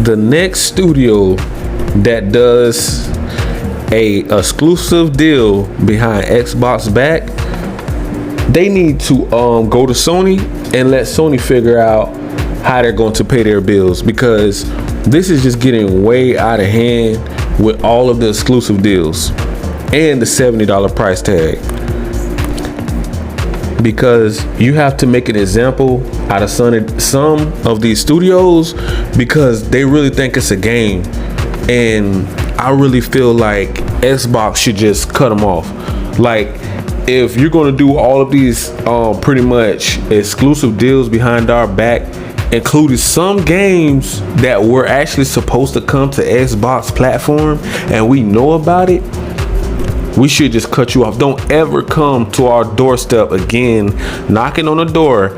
the next studio that does a exclusive deal behind Xbox back, they need to go to Sony and let Sony figure out how they're going to pay their bills, because this is just getting way out of hand with all of the exclusive deals and the $70 price tag. Because you have to make an example out of some of these studios, because they really think it's a game, and I really feel like Xbox should just cut them off. Like, if you're going to do all of these pretty much exclusive deals behind our back, including some games that were actually supposed to come to Xbox platform and we know about it, we should just cut you off. Don't ever come to our doorstep again, knocking on the door,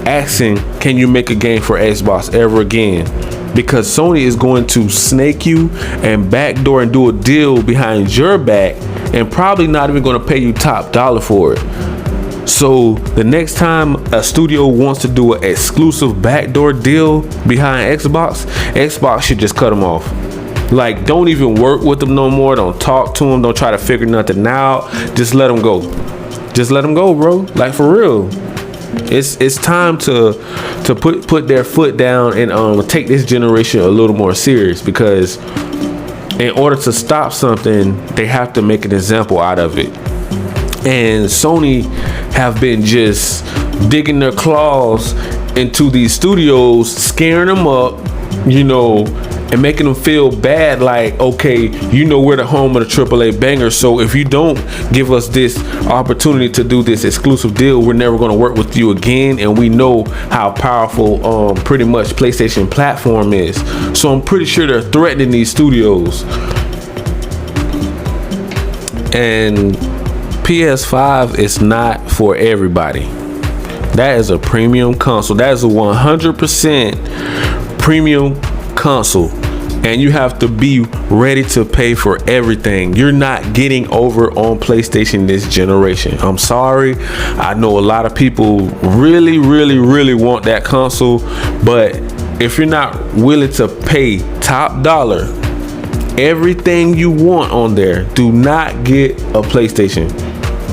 asking, can you make a game for Xbox ever again? Because Sony is going to snake you and backdoor and do a deal behind your back, and probably not even going to pay you top dollar for it. So the next time a studio wants to do an exclusive backdoor deal behind Xbox should just cut them off. Like, don't even work with them no more. Don't talk to them. Don't try to figure nothing out. Just let them go. Just let them go, bro. Like, for real. It's time to put their foot down and take this generation a little more serious, because in order to stop something, they have to make an example out of it. And Sony have been just digging their claws into these studios, scaring them up, and making them feel bad. Like, okay, we're the home of the AAA bangers, so if you don't give us this opportunity to do this exclusive deal, we're never going to work with you again. And we know how powerful pretty much PlayStation platform is. So I'm pretty sure they're threatening these studios. And PS5 is not for everybody. That is a premium console. That is a 100% premium console, and you have to be ready to pay for everything. You're not getting over on PlayStation this generation. I'm sorry. I know a lot of people really want that console, but if you're not willing to pay top dollar, everything you want on there, do not get a PlayStation,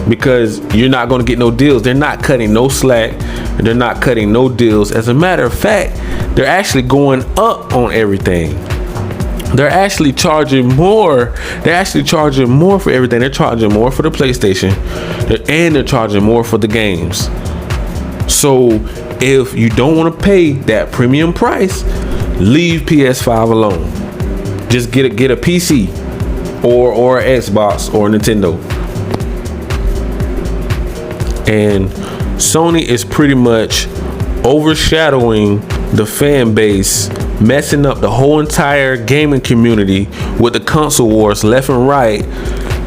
because you're not going to get no deals. They're not cutting no slack. They're not cutting no deals. As a matter of fact, they're actually going up on everything. They're actually charging more. They're actually charging more for everything. They're charging more for the PlayStation, and they're charging more for the games. So if you don't want to pay that premium price, leave PS5 alone. Just get a PC or an Xbox or a Nintendo. And Sony is pretty much overshadowing the fan base, messing up the whole entire gaming community with the console wars left and right,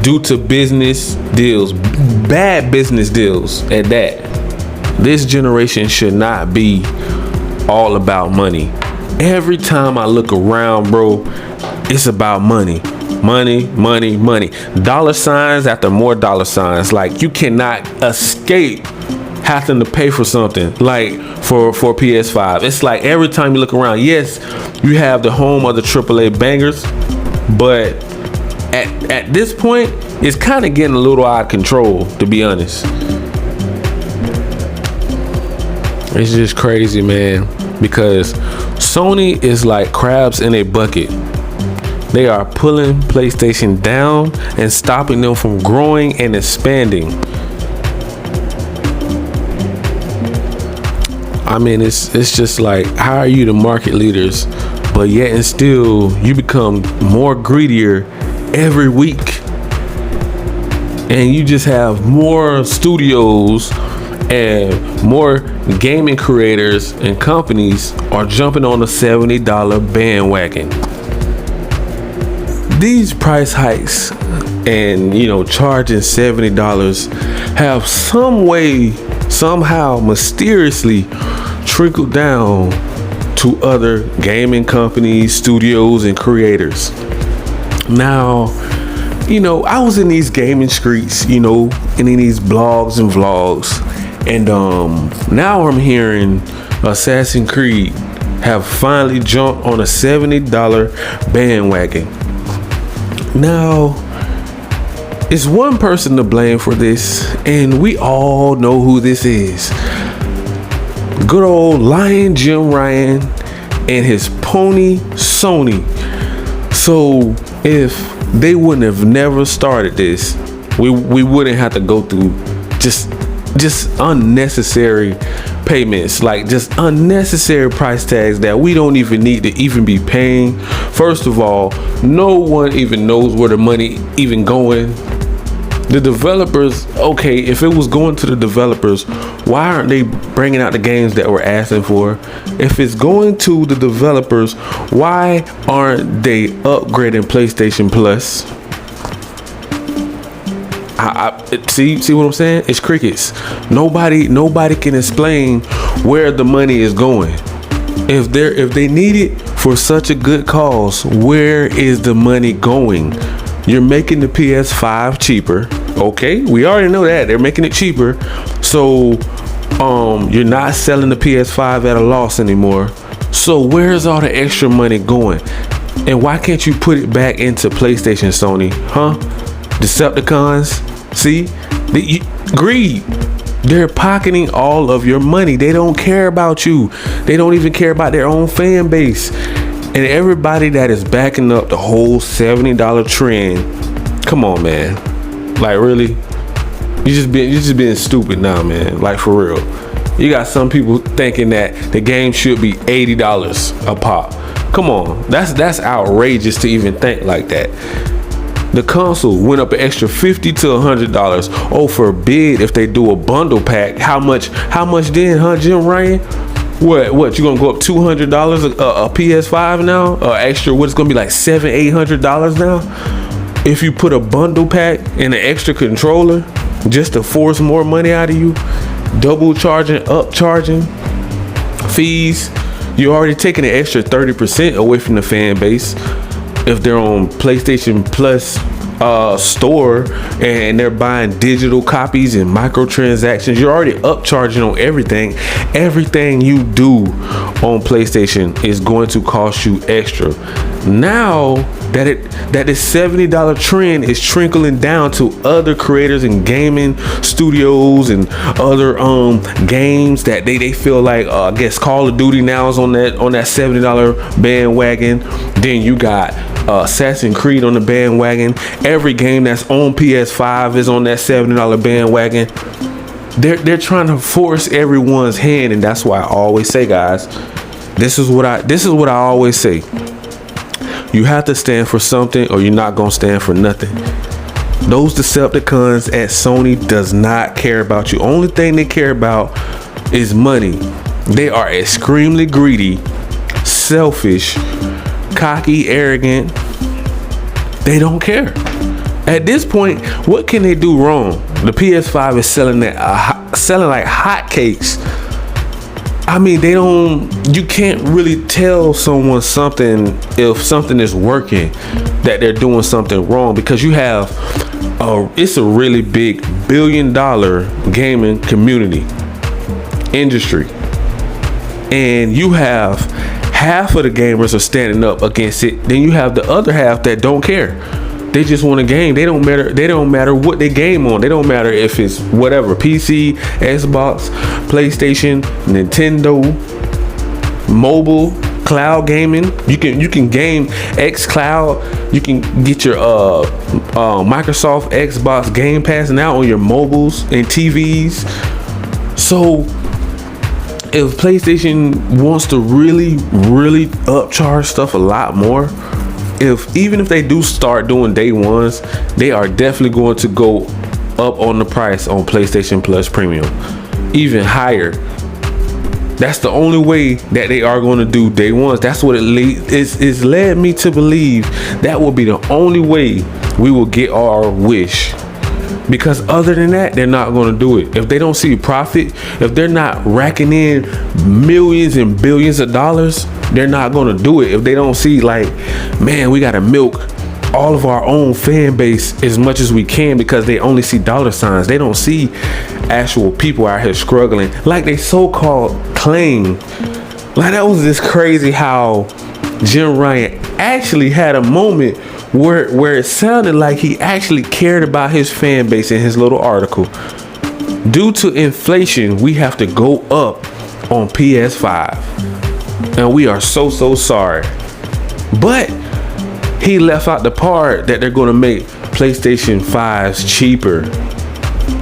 due to business deals, bad business deals at that. This generation should not be all about money. Every time I look around, bro, it's about money. Money. Dollar signs after more dollar signs. Like, you cannot escape having to pay for something. Like for PS5, it's like every time you look around, yes, you have the home of the AAA bangers, but at this point, it's kind of getting a little out of control, to be honest. It's just crazy, man, because Sony is like crabs in a bucket. They are pulling PlayStation down and stopping them from growing and expanding. I mean, it's just like, how are you the market leaders, but yet and still you become more greedier every week, and you just have more studios and more gaming creators and companies are jumping on the $70 bandwagon. These price hikes and charging $70 have some way, somehow, mysteriously trickled down to other gaming companies, studios, and creators. Now, I was in these gaming streets, and in these blogs and vlogs, and now I'm hearing Assassin's Creed have finally jumped on a $70 bandwagon. Now, it's one person to blame for this, and we all know who this is. Good old Lion Jim Ryan and his pony Sony. So if they wouldn't have never started this, we wouldn't have to go through just unnecessary payments, like just unnecessary price tags that we don't even need to even be paying. First of all, no one even knows where the money even going. The developers, okay, if it was going to the developers, why aren't they bringing out the games that we're asking for? If it's going to the developers, why aren't they upgrading PlayStation Plus? See what I'm saying? It's crickets. Nobody can explain where the money is going. If they need it for such a good cause, where is the money going? You're making the PS5 cheaper. Okay, we already know that they're making it cheaper. So you're not selling the PS5 at a loss anymore. So where's all the extra money going? And why can't you put it back into PlayStation, Sony? Huh? Decepticons? See? Greed. They're pocketing all of your money. They don't care about you. They don't even care about their own fan base. And everybody that is backing up the whole $70 trend, come on, man. Like, really? You just being stupid now, man. Like, for real. You got some people thinking that the game should be $80 a pop. Come on. That's outrageous to even think like that. The console went up an extra $50 to $100. Oh, forbid if they do a bundle pack. How much then, huh, Jim Ryan? What you gonna go up $200 a PS5 now? Extra, what's gonna be like $700-800 now? If you put a bundle pack and an extra controller just to force more money out of you, double charging, upcharging fees, you're already taking an extra 30% away from the fan base. If they're on PlayStation Plus store and they're buying digital copies and microtransactions, you're already upcharging on everything. Everything you do on PlayStation is going to cost you extra. Now that this $70 trend is trickling down to other creators and gaming studios and other games that they feel like I guess Call of Duty now is on that $70 bandwagon. Then you got Assassin's Creed on the bandwagon. Every game that's on PS5 is on that $70 bandwagon. They're trying to force everyone's hand, and that's why I always say, guys, this is what I always say. You have to stand for something or you're not gonna stand for nothing. Those Decepticons at Sony does not care about you. Only thing they care about is money. They are extremely greedy, selfish, cocky, arrogant. They don't care. At this point, what can they do wrong? The PS5 is selling like hotcakes. I mean, you can't really tell someone something if something is working, that they're doing something wrong, because you have it's a really big $1 billion gaming community industry, and you have half of the gamers are standing up against it. Then you have the other half that don't care. They just want a game. They don't matter what they game on. They don't matter if it's whatever, PC, Xbox, PlayStation, Nintendo, mobile, cloud gaming. You can game xCloud. You can get your Microsoft Xbox Game Pass now on your mobiles and TVs. So if PlayStation wants to really upcharge stuff a lot more, even if they do start doing day ones, they are definitely going to go up on the price on PlayStation Plus Premium, even higher. That's the only way that they are going to do day ones. That's what it's led me to believe that will be the only way we will get our wish. Because other than that, they're not going to do it. If they don't see profit, if they're not racking in millions and billions of dollars, they're not going to do it. If they don't see like, man, we got to milk all of our own fan base as much as we can, because they only see dollar signs. They don't see actual people out here struggling like they so-called claim. Like, that was just crazy how Jim Ryan actually had a moment where it sounded like he actually cared about his fan base in his little article. Due to inflation, we have to go up on PS5. And we are so sorry. But he left out the part that they're going to make PlayStation 5s cheaper.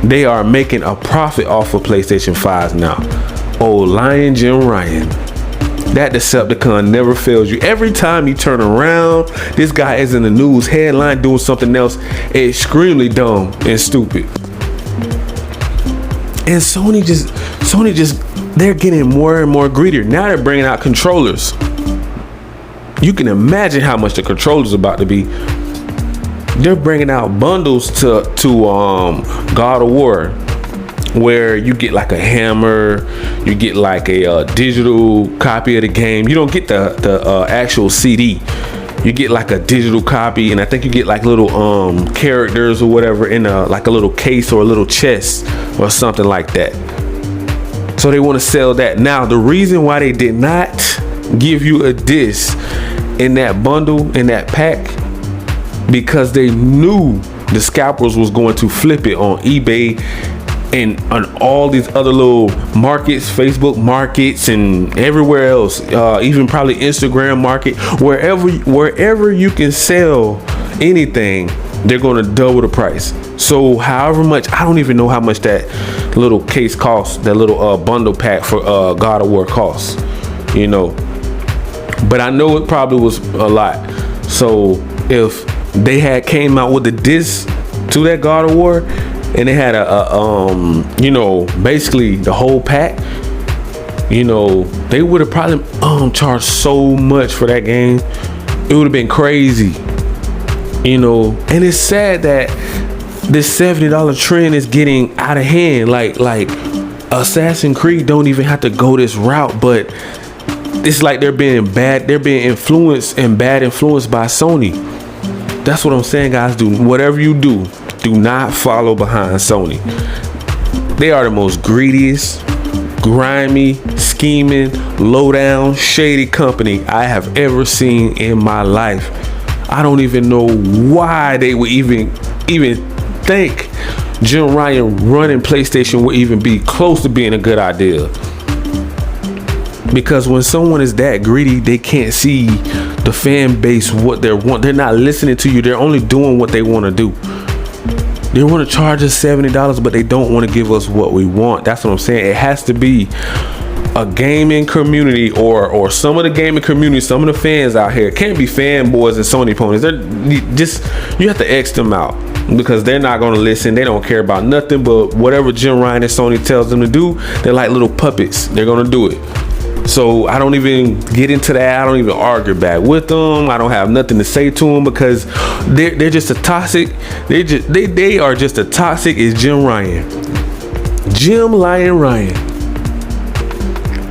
They are making a profit off of PlayStation 5s now. Oh, lying Jim Ryan. That Decepticon never fails you. Every time you turn around, this guy is in the news headline doing something else extremely dumb and stupid. And Sony just, they're getting more and more greedier. Now they're bringing out controllers. You can imagine how much the controller's about to be. They're bringing out bundles to God of War, where you get like a hammer, you get like a digital copy of the game. You don't get the actual CD. You get like a digital copy, and I think you get like little characters or whatever in like a little case or a little chest or something like that. So they want to sell that. Now, the reason why they did not give you a disc in that bundle, in that pack, because they knew the scalpers was going to flip it on eBay and on all these other little markets, Facebook markets, and everywhere else, even probably Instagram market, wherever you can sell anything, they're going to double the price. So however much, I don't even know how much that little case costs, that little bundle pack for God of War costs, you know, but I know it probably was a lot. So if they had came out with the disc to that God of War, and they had you know, basically the whole pack, you know, they would have probably charged so much for that game. It would have been crazy, you know. And it's sad that this $70 trend is getting out of hand. Like Assassin's Creed don't even have to go this route, but it's like they're being influenced by Sony. That's what I'm saying, guys. Do whatever you do not follow behind Sony. They are the most greediest, grimy, scheming, low down, shady company I have ever seen in my life. I don't even know why they would even think Jim Ryan running PlayStation would even be close to being a good idea. Because when someone is that greedy, they can't see the fan base, what they want. They're not listening to you. They're only doing what they want to do. They want to charge us $70, but they don't want to give us what we want. That's what I'm saying. It has to be a gaming community, or some of the gaming community, some of the fans out here. It can't be fanboys and Sony ponies. You have to X them out, because they're not going to listen. They don't care about nothing but whatever Jim Ryan and Sony tells them to do. They're like little puppets. They're going to do it. So I don't even get into that. I don't even argue back with them. I don't have nothing to say to them, because they're just a toxic. They are just as toxic as Jim Ryan. Jim Lion Ryan.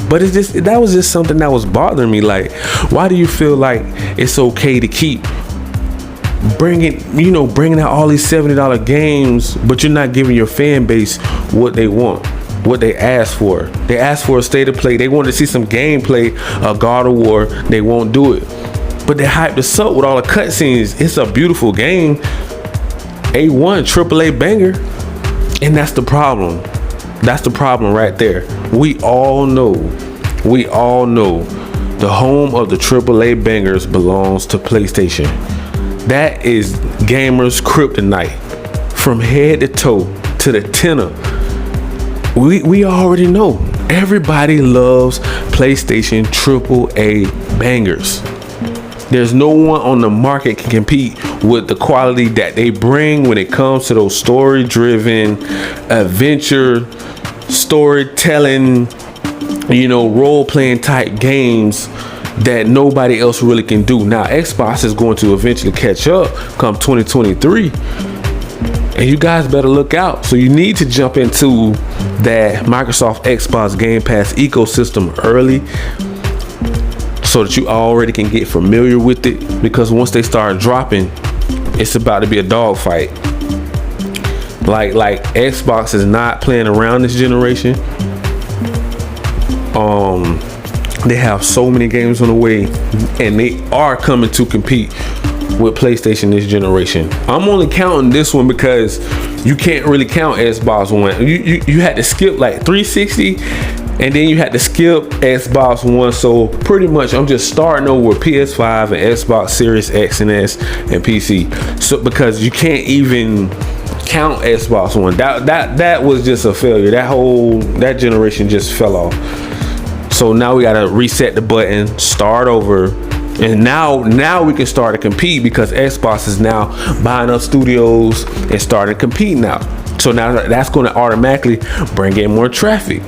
But that was just something that was bothering me. Like, why do you feel like it's okay to keep bringing out all these $70 games, but you're not giving your fan base what they want? What they asked for. They asked for a state of play. They wanted to see some gameplay of God of War. They won't do it. But they hyped us up with all the cutscenes. It's a beautiful game. A1 AAA banger. And that's the problem. That's the problem right there. We all know the home of the AAA bangers belongs to PlayStation. That is gamers' kryptonite. From head to toe to the tenor. We already know. Everybody loves PlayStation AAA bangers. There's no one on the market can compete with the quality that they bring when it comes to those story-driven, adventure, storytelling, role-playing type games that nobody else really can do. Now, Xbox is going to eventually catch up come 2023. And you guys better look out. So you need to jump into that Microsoft Xbox Game Pass ecosystem early, so that you already can get familiar with it. Because once they start dropping, it's about to be a dogfight. Like Xbox is not playing around this generation. They have so many games on the way, and they are coming to compete with PlayStation this generation. I'm only counting this one because you can't really count Xbox One. You had to skip like 360, and then you had to skip Xbox One. So pretty much I'm just starting over with PS5 and Xbox Series X and S and PC. So because you can't even count Xbox One. That was just a failure. That generation just fell off. So now we gotta reset the button, start over, and now we can start to compete because Xbox is now buying up studios and starting to compete now. So now that's going to automatically bring in more traffic.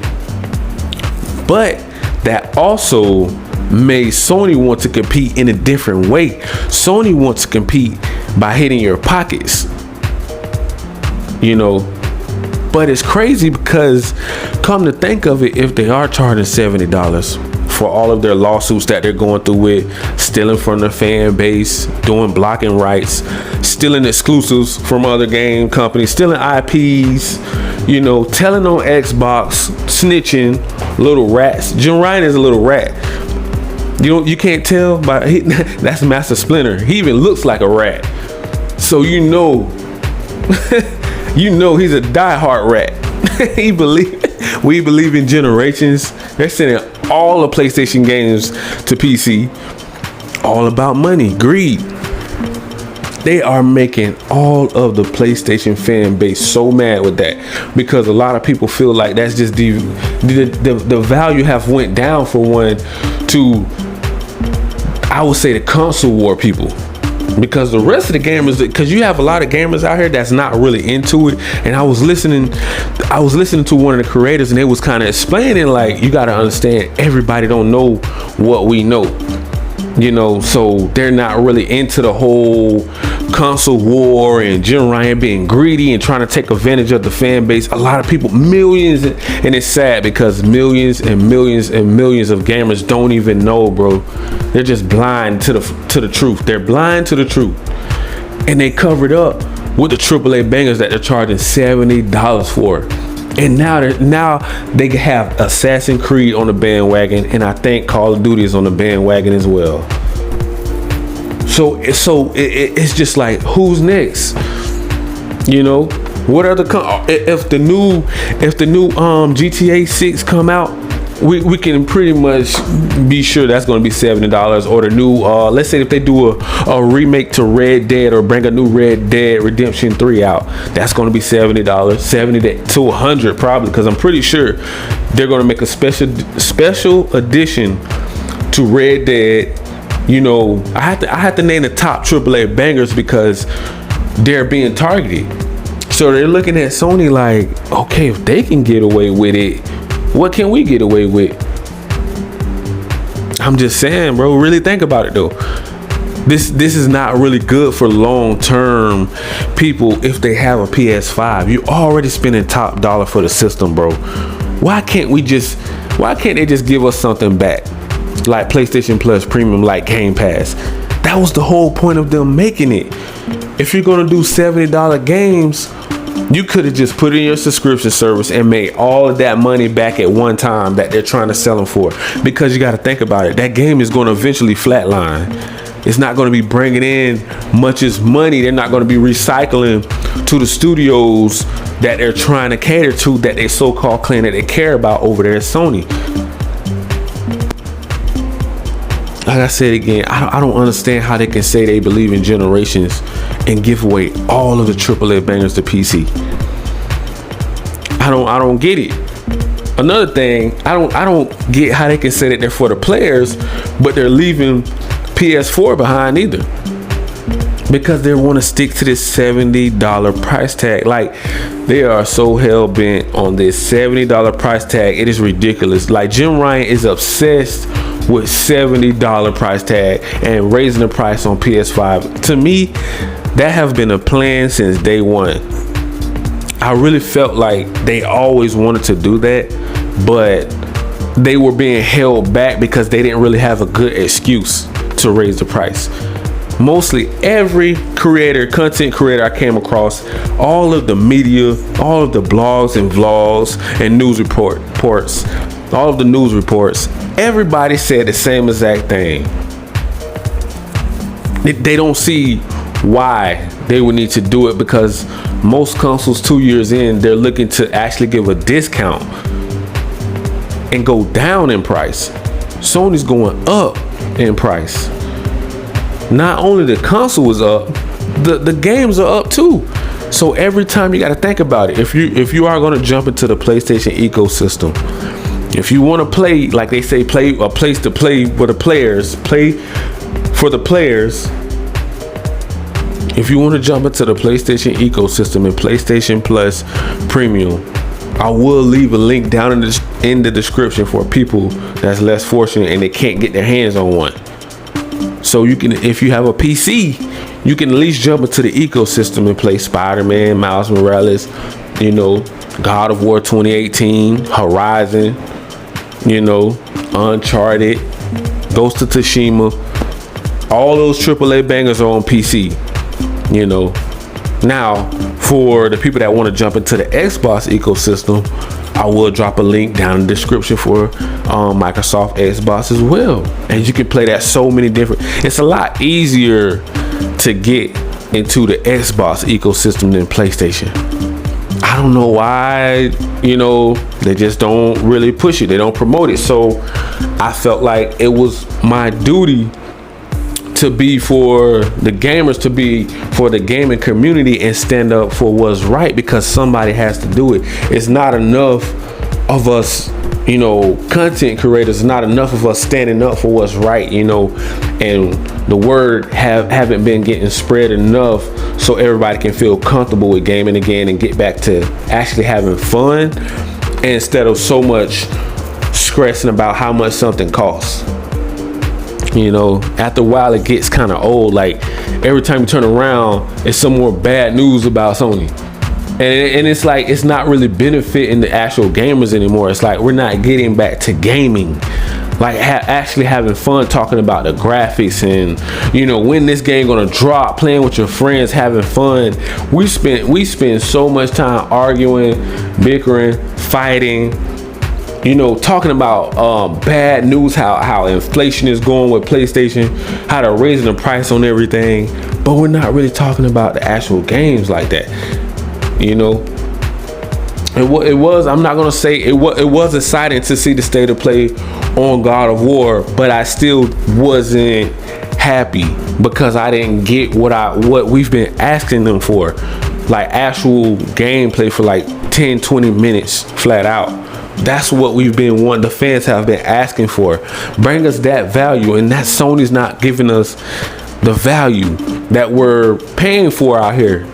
But that also made Sony want to compete in a different way. Sony wants to compete by hitting your pockets, you know. But it's crazy because, come to think of it, if they are charging $70 for all of their lawsuits that they're going through with stealing from the fan base, doing blocking rights, stealing exclusives from other game companies, stealing IPs, you know, telling on Xbox, snitching, little rats. Jim Ryan is a little rat. You can't tell, but that's Master Splinter. He even looks like a rat. So you know he's a diehard rat. We believe in generations. They're sending all the PlayStation games to PC. All about money, greed. They are making all of the PlayStation fan base so mad with that because a lot of people feel like that's just the value have went down for one to, I would say, the console war people. Because the rest of the gamers, because you have a lot of gamers out here that's not really into it. And I was listening to one of the creators, and they was kind of explaining, like, you got to understand, everybody don't know what we know, you know. So they're not really into the whole console war and Jim Ryan being greedy and trying to take advantage of the fan base. A lot of people, millions, and it's sad because millions and millions and millions of gamers don't even know, bro. They're just blind to the truth. They're blind to the truth, and they covered up with the AAA bangers that they're charging $70 for. And now they have Assassin's Creed on the bandwagon, and I think Call of Duty is on the bandwagon as well. So it's just like, who's next? You know, what other if the new GTA 6 come out, we can pretty much be sure that's going to be $70. Or the new let's say if they do a remake to Red Dead or bring a new Red Dead Redemption 3 out, that's going to be $70, $70 to $100 probably, because I'm pretty sure they're going to make a special edition to Red Dead. You know, I have to name the top AAA bangers because they're being targeted. So they're looking at Sony like, okay, if they can get away with it, what can we get away with? I'm just saying, bro, really think about it though. This is not really good for long-term people if they have a PS5. You're already spending top dollar for the system, bro. Why can't they just give us something back? Like PlayStation Plus Premium, like Game Pass. That was the whole point of them making it. If you're gonna do $70 games, you could have just put in your subscription service and made all of that money back at one time that they're trying to sell them for. Because you got to think about it, that game is going to eventually flatline. It's not going to be bringing in much as money. They're not going to be recycling to the studios that they're trying to cater to, that they so-called claim that they care about over there at Sony. Like I said again, I don't understand how they can say they believe in generations and give away all of the AAA bangers to PC. I don't get it. Another thing, I don't get how they can say that they're for the players, but they're leaving PS4 behind either. Because they want to stick to this $70 price tag. Like, they are so hell bent on this $70 price tag. It is ridiculous. Like, Jim Ryan is obsessed with $70 price tag and raising the price on PS5. To me, that has been a plan since day one. I really felt like they always wanted to do that, but they were being held back because they didn't really have a good excuse to raise the price. Mostly every content creator I came across, all of the media, all of the blogs and vlogs and news reports, all of the news reports, everybody said the same exact thing. They don't see why they would need to do it, because most consoles 2 years in, they're looking to actually give a discount and go down in price. Sony's going up in price. Not only the console is up, the games are up too. So every time you got to think about it. If you are going to jump into the PlayStation ecosystem, if you want to play, like they say, play a place to play for the players, play for the players. If you want to jump into the PlayStation ecosystem and PlayStation Plus Premium, I will leave a link down in the description for people that's less fortunate and they can't get their hands on one. So you can, if you have a PC, you can at least jump into the ecosystem and play Spider-Man, Miles Morales, you know, God of War 2018, Horizon, you know, Uncharted, Ghost of Tsushima. All those AAA bangers are on PC, you know. Now, for the people that want to jump into the Xbox ecosystem, I will drop a link down in the description for Microsoft Xbox as well. And you can play that so many different. It's a lot easier to get into the Xbox ecosystem than PlayStation. I don't know why, you know, they just don't really push it. They don't promote it. So I felt like it was my duty to be for the gamers, to be for the gaming community and stand up for what's right, because somebody has to do it. It's not enough of us, you know, content creators, not enough of us standing up for what's right, you know, and the word haven't been getting spread enough so everybody can feel comfortable with gaming again and get back to actually having fun instead of so much stressing about how much something costs. You know, after a while it gets kind of old. Like every time you turn around, it's some more bad news about Sony, and it's like it's not really benefiting the actual gamers anymore. It's like we're not getting back to gaming, like actually having fun, talking about the graphics and, you know, when this game gonna drop, playing with your friends, having fun. We spend so much time arguing, bickering, fighting, you know, talking about bad news, how inflation is going with PlayStation, how they're raising the price on everything, but we're not really talking about the actual games like that, you know. It was, I'm not gonna say it was exciting to see the state of play on God of War, but I still wasn't happy because I didn't get what we've been asking them for, like actual gameplay for like 10-20 minutes flat out. That's what we've been wanting. The fans have been asking for. Bring us that value, and that Sony's not giving us the value that we're paying for out here.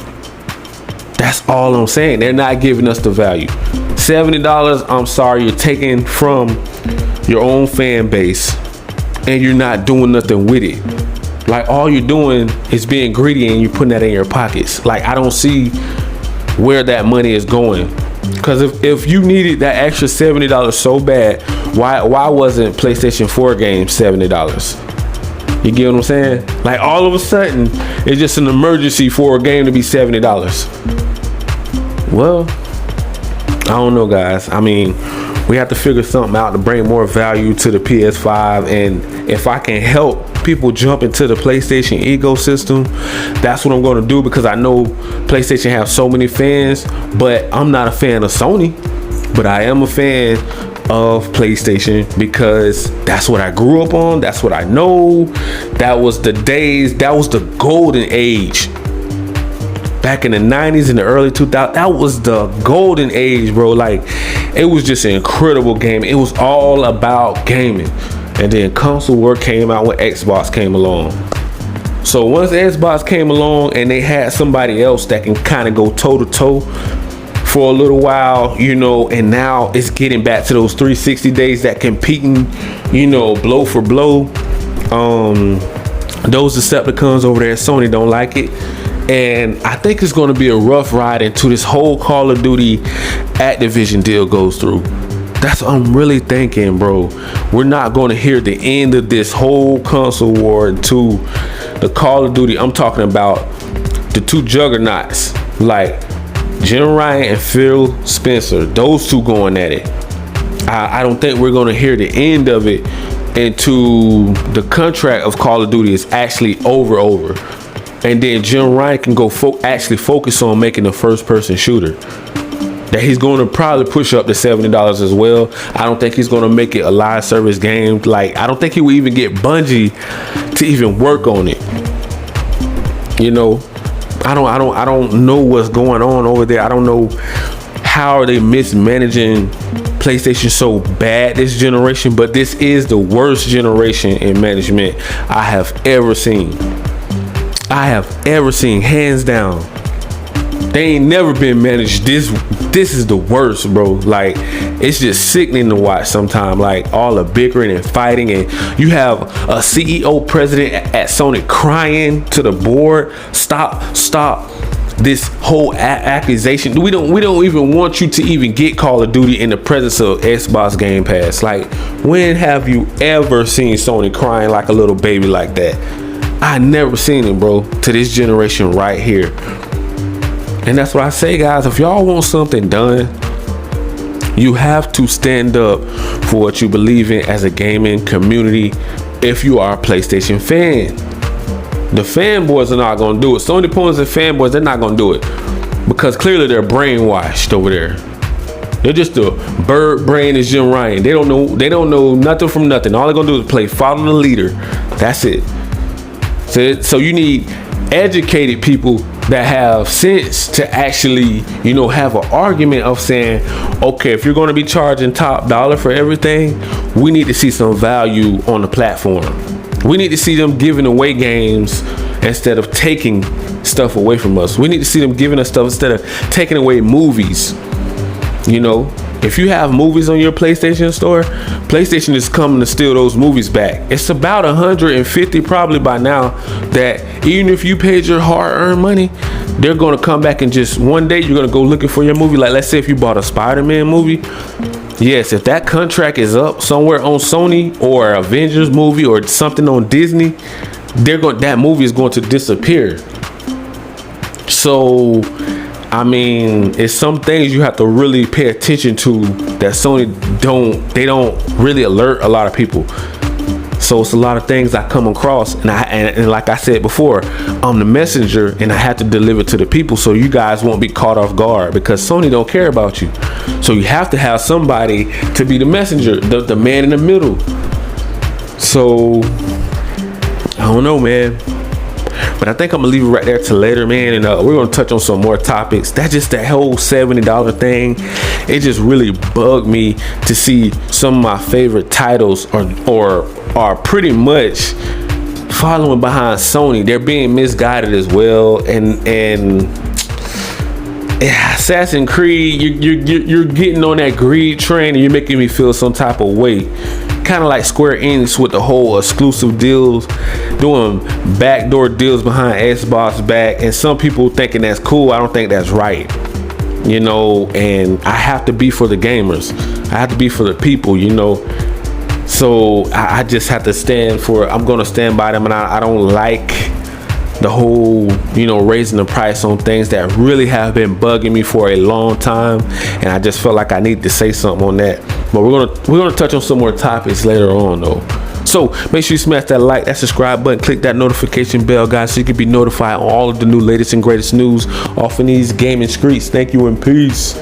That's all I'm saying. They're not giving us the value. $70, I'm sorry, you're taking from your own fan base and you're not doing nothing with it. Like all you're doing is being greedy and you're putting that in your pockets. Like I don't see where that money is going. Because if you needed that extra $70 so bad, why wasn't PlayStation 4 games $70? You get what I'm saying? Like all of a sudden, it's just an emergency for a game to be $70. Well, I don't know, guys. I mean, we have to figure something out to bring more value to the PS5. And if I can help people jump into the PlayStation ecosystem, that's what I'm going to do, because I know PlayStation have so many fans, but I'm not a fan of Sony, but I am a fan of PlayStation because that's what I grew up on. That's what I know. That was the days, that was the golden age. Back in the 90s and the early 2000s, that was the golden age, bro. Like, it was just an incredible game. It was all about gaming. And then console war came out when Xbox came along. So once Xbox came along and they had somebody else that can kind of go toe to toe for a little while, you know, and now it's getting back to those 360 days, that competing, you know, blow for blow. Those Decepticons over there at Sony don't like it. And I think it's going to be a rough ride until this whole Call of Duty Activision deal goes through. That's what I'm really thinking, bro. We're not going to hear the end of this whole console war until the Call of Duty. I'm talking about the two juggernauts, like Jim Ryan and Phil Spencer. Those two going at it. I don't think we're gonna hear the end of it until the contract of Call of Duty is actually over. And then Jim Ryan can go actually focus on making a first-person shooter. That he's going to probably push up to $70 as well. I don't think he's going to make it a live service game. Like, I don't think he will even get Bungie to even work on it. You know, I don't know what's going on over there. I don't know how are they mismanaging PlayStation so bad this generation, but this is the worst generation in management I have ever seen. Hands down. They ain't never been managed. This is the worst, bro. Like, it's just sickening to watch sometimes. Like, all the bickering and fighting, and you have a CEO president at Sony crying to the board, stop this whole accusation. We don't even want you to even get Call of Duty in the presence of Xbox Game Pass. Like, when have you ever seen Sony crying like a little baby like that? I never seen it, bro, to this generation right here. And that's what I say, guys. If y'all want something done, you have to stand up for what you believe in as a gaming community. If you are a PlayStation fan, the fanboys are not going to do it. Sony opponents and fanboys, they're not going to do it because clearly they're brainwashed over there. They're just a bird brain as Jim Ryan. They don't know nothing from nothing. All they're going to do is play follow the leader. That's it. So you need educated people that have sense to actually, have an argument of saying, okay, if you're going to be charging top dollar for everything, we need to see some value on the platform. We need to see them giving away games instead of taking stuff away from us. We need to see them giving us stuff instead of taking away movies. If you have movies on your PlayStation store, PlayStation is coming to steal those movies back. It's about 150 probably by now that even if you paid your hard-earned money, they're going to come back and just one day you're going to go looking for your movie. Like, let's say if you bought a Spider-Man movie. Yes, if that contract is up somewhere on Sony or Avengers movie or something on Disney, that movie is going to disappear. So, I mean, it's some things you have to really pay attention to that Sony don't really alert a lot of people. So it's a lot of things I come across, and like I said before, I'm the messenger and I have to deliver to the people so you guys won't be caught off guard because Sony don't care about you. So you have to have somebody to be the messenger, the man in the middle. So I don't know, man. But I think I'm gonna leave it right there till later, man. And we're gonna touch on some more topics. That's just that whole $70 thing. It just really bugged me to see some of my favorite titles are pretty much following behind Sony. They're being misguided as well. And Assassin's Creed, you're getting on that greed train and you're making me feel some type of way. Kind of like Square Enix with the whole exclusive deals, doing backdoor deals behind Xbox back, and some people thinking that's cool. I don't think that's right, and I have to be for the gamers. I have to be for the people, so I just have to stand for, I'm going to stand by them, and I don't like the whole, raising the price on things that really have been bugging me for a long time, and I just felt like I need to say something on that. But we're gonna touch on some more topics later on, though. So make sure you smash that like, that subscribe button, click that notification bell, guys, so you can be notified on all of the new latest and greatest news off in these gaming streets. Thank you and peace.